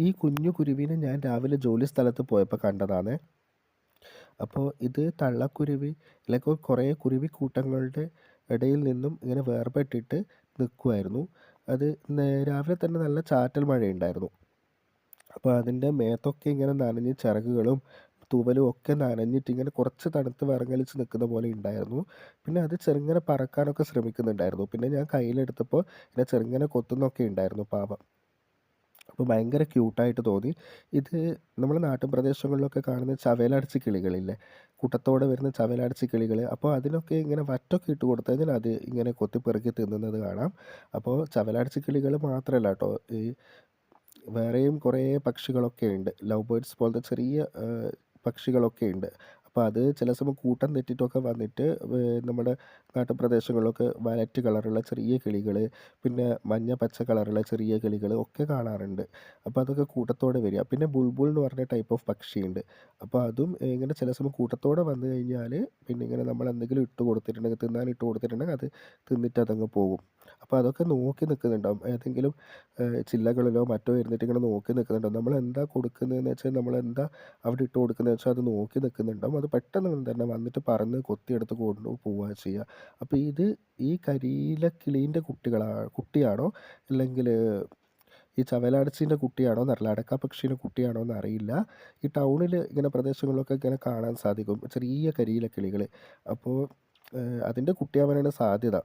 ഈ കുഞ്ഞു കുരുവിനെ ഞാൻ രാവിലെ ജോലി സ്ഥലത്ത് പോയപ്പോൾ കണ്ടതാണ്. അപ്പോൾ ഇത് തള്ളക്കുരുവി അല്ലെങ്കിൽ കുറേ കുരുവിക്കൂട്ടങ്ങളുടെ ഇടയിൽ നിന്നും ഇങ്ങനെ വേർപെട്ടിട്ട് നിൽക്കുമായിരുന്നു. അത് രാവിലെ തന്നെ നല്ല ചാറ്റൽ മഴയുണ്ടായിരുന്നു. അപ്പോൾ അതിൻ്റെ മേത്തൊക്കെ ഇങ്ങനെ നനഞ്ഞ് ചിറകുകളും തൂവലും ഒക്കെ നനഞ്ഞിട്ട് ഇങ്ങനെ കുറച്ച് തണുത്ത് വിറങ്ങലിച്ച് നിൽക്കുന്ന പോലെ ഉണ്ടായിരുന്നു. പിന്നെ അത് ചെറുങ്ങനെ പറക്കാനൊക്കെ ശ്രമിക്കുന്നുണ്ടായിരുന്നു. പിന്നെ ഞാൻ കയ്യിലെടുത്തപ്പോൾ ഇങ്ങനെ ചെറുങ്ങനെ കൊത്തുന്നൊക്കെ ഉണ്ടായിരുന്നു പാവം. അപ്പോൾ ഭയങ്കര ക്യൂട്ടായിട്ട് തോന്നി. ഇത് നമ്മുടെ നാട്ടിൻ പ്രദേശങ്ങളിലൊക്കെ കാണുന്ന ചവേലടച്ചി കിളികളില്ലേ, കൂട്ടത്തോടെ വരുന്ന ചവേലടച്ചി കിളികൾ. അപ്പോൾ അതിനൊക്കെ ഇങ്ങനെ വറ്റൊക്കെ ഇട്ട് കൊടുത്തു കഴിഞ്ഞാൽ അത് ഇങ്ങനെ കൊത്തിപ്പെറുക്കി തിന്നുന്നത് കാണാം. അപ്പോൾ ചവേലടച്ചി കിളികൾ മാത്രമല്ല കേട്ടോ, ഈ വേറെയും കുറേ പക്ഷികളൊക്കെ ഉണ്ട്. ലവ് ബേർഡ്സ് പോലത്തെ ചെറിയ പക്ഷികളൊക്കെ ഉണ്ട്. അപ്പോൾ അത് ചില സമയം കൂട്ടം തെറ്റിയിട്ടൊക്കെ വന്നിട്ട് നമ്മുടെ നാട്ടുപ്രദേശങ്ങളിലൊക്കെ വയലറ്റ് കളറുള്ള ചെറിയ കിളികൾ, പിന്നെ മഞ്ഞ പച്ച കളറുള്ള ചെറിയ കിളികൾ ഒക്കെ കാണാറുണ്ട്. അപ്പോൾ അതൊക്കെ കൂട്ടത്തോടെ വരിക. പിന്നെ ബുൾബുൾ എന്ന് പറഞ്ഞ ടൈപ്പ് ഓഫ് പക്ഷിയുണ്ട്. അപ്പോൾ അതും ഇങ്ങനെ ചില സമയം കൂട്ടത്തോടെ വന്നു കഴിഞ്ഞാൽ പിന്നെ ഇങ്ങനെ നമ്മൾ എന്തെങ്കിലും ഇട്ട് കൊടുത്തിട്ടുണ്ടെങ്കിൽ, തിന്നാൻ ഇട്ട് കൊടുത്തിട്ടുണ്ടെങ്കിൽ അത് തിന്നിട്ട് അതങ്ങ് പോകും. അപ്പോൾ അതൊക്കെ നോക്കി നിൽക്കുന്നുണ്ടാവും. ഏതെങ്കിലും ചില്ലകളിലോ മറ്റോ ഇരുന്നിട്ട് ഇങ്ങനെ നോക്കി നിൽക്കുന്നുണ്ടാവും. നമ്മളെന്താ കൊടുക്കുന്നതെന്ന് വെച്ചാൽ, നമ്മളെന്താ അവിടെ ഇട്ട് കൊടുക്കുന്നതെന്ന് വെച്ചാൽ അത് നോക്കി നിൽക്കുന്നുണ്ടാവും. അത് പെട്ടെന്ന് തന്നെ വന്നിട്ട് പറന്ന് കൊത്തിയെടുത്ത് കൊണ്ടു പോവുക ചെയ്യുക. അപ്പോൾ ഈ കരിയിലക്കിളീൻ്റെ കുട്ടിയാണോ അല്ലെങ്കിൽ ഈ ചവലാടച്ചീൻ്റെ കുട്ടിയാണോ എന്നറിയില്ല, അടക്ക പക്ഷീൻ്റെ കുട്ടിയാണോ എന്നറിയില്ല. ഈ ടൗണിൽ ഇങ്ങനെ പ്രദേശങ്ങളിലൊക്കെ ഇങ്ങനെ കാണാൻ സാധിക്കും ചെറിയ കരിയിലക്കിളികൾ. അപ്പോൾ അതിൻ്റെ കുട്ടിയാവാനാണ് സാധ്യത.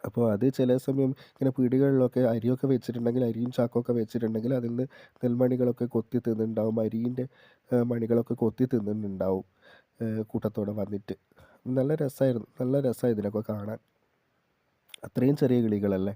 അപ്പോൾ അത് ചില സമയം ഇങ്ങനെ പീടികകളിലൊക്കെ അരിയൊക്കെ വെച്ചിട്ടുണ്ടെങ്കിൽ, അരിയും ചാക്കൊക്കെ വെച്ചിട്ടുണ്ടെങ്കിൽ അതിൽ നിന്ന് നെൽമണികളൊക്കെ കൊത്തി തിന്നുന്നുണ്ടാവും. അരീൻ്റെ മണികളൊക്കെ കൊത്തി തിന്നുന്നുണ്ടാവും കൂട്ടത്തോടെ വന്നിട്ട്. നല്ല രസമായിരുന്നു. നല്ല രസമാണ് ഇതിനൊക്കെ കാണാൻ. അത്രയും ചെറിയ കിളികളല്ലേ.